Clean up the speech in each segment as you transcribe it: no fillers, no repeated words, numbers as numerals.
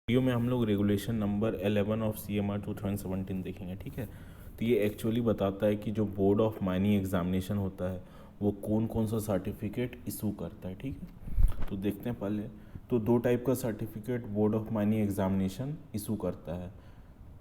Video में हम लोग रेगुलेशन नंबर 11 ऑफ CMR 2017 देखेंगे। ठीक है, तो ये एक्चुअली बताता है कि जो बोर्ड ऑफ माइनिंग एग्जामिनेशन होता है वो कौन कौन सा सर्टिफिकेट इशू करता है। ठीक है, तो देखते हैं पहले। तो दो टाइप का certificate board of mining examination issue करता है।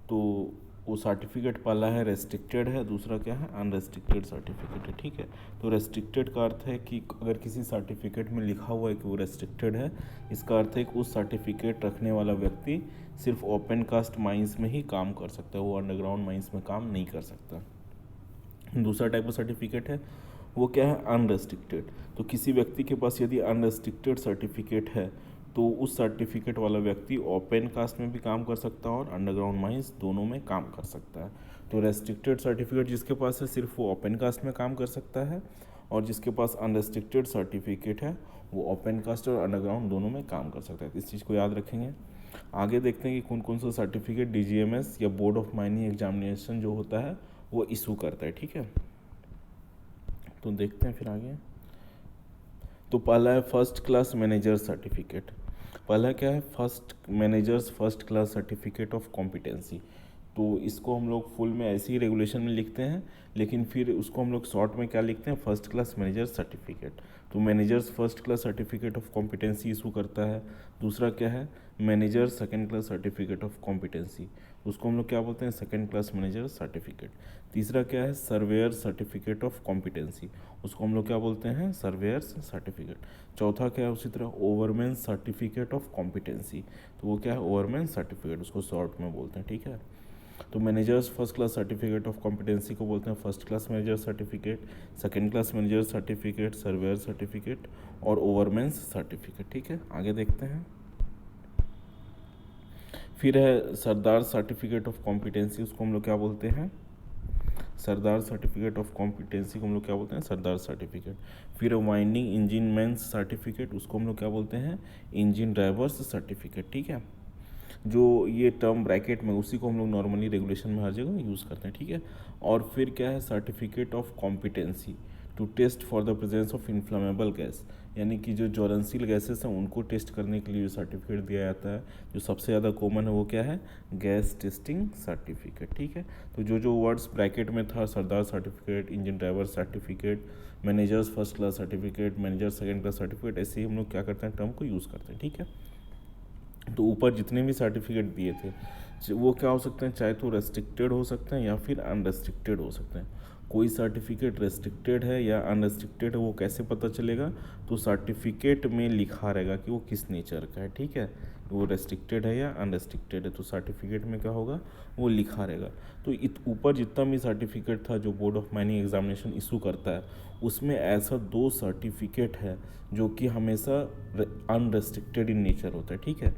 तो वो सर्टिफिकेट पहला है रेस्ट्रिक्टेड है, दूसरा क्या है अनरेस्ट्रिक्टेड सर्टिफिकेट है। ठीक है, तो रेस्ट्रिक्टेड का अर्थ है कि अगर किसी सर्टिफिकेट में लिखा हुआ है कि वो रेस्ट्रिक्टेड है, इसका अर्थ है कि उस सर्टिफिकेट रखने वाला व्यक्ति सिर्फ ओपन कास्ट माइंस में ही काम कर सकता है, वो अंडरग्राउंड माइंस में काम नहीं कर सकता। दूसरा टाइप का सर्टिफिकेट है वो क्या है अनरेस्ट्रिक्टेड। तो किसी व्यक्ति के पास यदि अनरेस्ट्रिक्टेड सर्टिफिकेट है तो उस सर्टिफिकेट वाला व्यक्ति ओपन कास्ट में भी काम कर सकता है और अंडरग्राउंड माइंस दोनों में काम कर सकता है। तो रेस्ट्रिक्टेड सर्टिफिकेट जिसके पास है सिर्फ वो ओपन कास्ट में काम कर सकता है, और जिसके पास अनरेस्ट्रिक्टेड सर्टिफिकेट है वो ओपन कास्ट और अंडरग्राउंड दोनों में काम कर सकता है। इस चीज़ को याद रखेंगे। आगे देखते हैं कि कौन कौन सा सर्टिफिकेट DGMS या बोर्ड ऑफ माइनिंग एग्जामिनेशन जो होता है वो इशू करता है। ठीक है, तो देखते हैं फिर आगे। तो पहला है फर्स्ट क्लास मैनेजर सर्टिफिकेट। पहला क्या है first class certificate of competency. तो इसको हम लोग फुल में ऐसे ही रेगुलेशन में लिखते हैं, लेकिन फिर उसको हम लोग शॉर्ट में क्या लिखते हैं फर्स्ट क्लास मैनेजर सर्टिफिकेट। तो managers first class certificate of competency issue करता है। दूसरा क्या है manager second class certificate of competency, उसको हम लोग क्या बोलते हैं सेकंड क्लास मैनेजर सर्टिफिकेट। तीसरा क्या है सर्वेयर सर्टिफिकेट ऑफ कॉम्पिटेंसी, उसको हम लोग क्या बोलते हैं सर्वेयर्स सर्टिफिकेट। चौथा क्या है उसी तरह ओवरमैन सर्टिफिकेट ऑफ कॉम्पिटेंसी, तो वो क्या है ओवरमैन सर्टिफिकेट, उसको शॉर्ट में बोलते हैं। ठीक है, तो managers first class certificate of competency को बोलते हैं first class manager certificate, second class manager certificate, surveyor certificate और ओवरमैन्स सर्टिफिकेट। ठीक है, आगे देखते हैं। फिर है सरदार सर्टिफिकेट ऑफ कॉम्पिटेंसी, उसको हम लोग क्या बोलते हैं सरदार सर्टिफिकेट ऑफ कॉम्पिटेंसी को हम लोग क्या बोलते हैं सरदार सर्टिफिकेट। फिर वाइंडिंग इंजन मैन्स सर्टिफिकेट, उसको हम लोग क्या बोलते हैं इंजन ड्राइवर्स सर्टिफिकेट। ठीक है, जो ये टर्म ब्रैकेट में उसी को हम लोग नॉर्मली रेगुलेशन में हर जगह यूज़ करते हैं। ठीक है, और फिर क्या है certificate of competency to test for the presence of inflammable gas, यानी कि जो ज्वलनशील गैसेस हैं उनको टेस्ट करने के लिए जो सर्टिफिकेट दिया जाता है जो सबसे ज़्यादा कॉमन है वो क्या है गैस टेस्टिंग सर्टिफिकेट। ठीक है, तो जो वर्ड्स ब्रैकेट में था सरदार certificate, engine driver certificate, managers first class certificate, manager second class certificate, ऐसे ही हम लोग क्या करते हैं टर्म को यूज़ करते हैं। ठीक है, तो ऊपर जितने भी सर्टिफिकेट दिए थे वो क्या हो सकते हैं चाहे तो रेस्ट्रिक्टेड हो सकते हैं या फिर अनरेस्ट्रिक्टेड हो सकते हैं। कोई सर्टिफिकेट रेस्ट्रिक्टेड है या अनरेस्ट्रिक्टेड है वो कैसे पता चलेगा, तो सर्टिफिकेट में लिखा रहेगा कि वो किस नेचर का है। ठीक है, वो रेस्ट्रिक्टेड है या अनरेस्ट्रिक्टेड है तो सर्टिफिकेट में क्या होगा वो लिखा रहेगा। तो ऊपर जितना भी सर्टिफिकेट था जो board of mining examination issue करता है उसमें ऐसा दो सर्टिफिकेट है जो कि हमेशा अनरेस्ट्रिक्टेड इन नेचर होता है। ठीक है,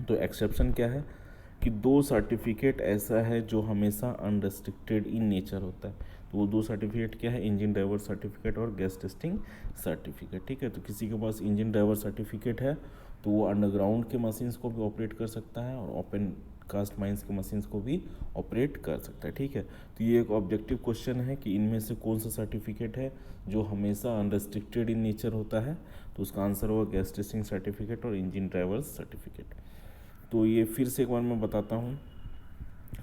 तो एक्सेप्शन क्या है कि दो सर्टिफिकेट ऐसा है जो हमेशा अनरेस्ट्रिक्टेड इन नेचर होता है। तो वो दो सर्टिफिकेट क्या है इंजन ड्राइवर सर्टिफिकेट और गैस टेस्टिंग सर्टिफिकेट। ठीक है, तो किसी के पास इंजन ड्राइवर सर्टिफिकेट है तो वो अंडरग्राउंड के मशीन्स को भी ऑपरेट कर सकता है और ओपन कास्ट माइंस के मशीन्स को भी ऑपरेट कर सकता है। ठीक है, तो ये एक ऑब्जेक्टिव क्वेश्चन है कि इनमें से कौन सा सर्टिफिकेट है जो हमेशा अनरेस्ट्रिक्टेड इन नेचर होता है, तो उसका आंसर होगा गैस टेस्टिंग सर्टिफिकेट और इंजन ड्राइवर सर्टिफिकेट। तो ये फिर से एक बार मैं बताता हूँ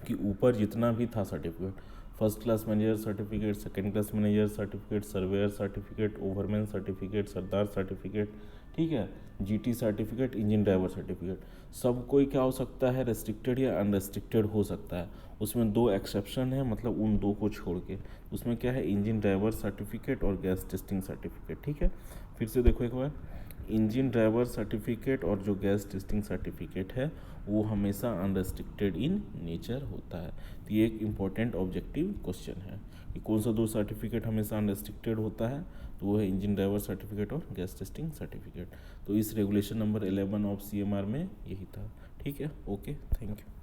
कि ऊपर जितना भी था certificate first class manager certificate, second class manager certificate, surveyor certificate, overman certificate, सरदार सर्टिफिकेट, ठीक है, GT certificate, engine driver certificate, सब कोई क्या हो सकता है रेस्ट्रिक्टेड या अनरेस्ट्रिक्टेड हो सकता है। उसमें दो एक्सेप्शन है, मतलब उन दो को छोड़ के उसमें क्या है इंजन ड्राइवर सर्टिफिकेट और गैस टेस्टिंग सर्टिफिकेट। ठीक है, फिर से देखो एक बार इंजन ड्राइवर सर्टिफिकेट और जो गैस टेस्टिंग सर्टिफिकेट है वो हमेशा अनरेस्ट्रिक्टेड इन नेचर होता है। तो ये एक इम्पॉर्टेंट ऑब्जेक्टिव क्वेश्चन है कि कौन सा दो सर्टिफिकेट हमेशा अनरेस्ट्रिक्टेड होता है, तो वो है इंजन ड्राइवर सर्टिफिकेट और गैस टेस्टिंग सर्टिफिकेट। तो इस रेगुलेशन नंबर 11 ऑफ CMR में यही था। ठीक है, ओके, थैंक यू।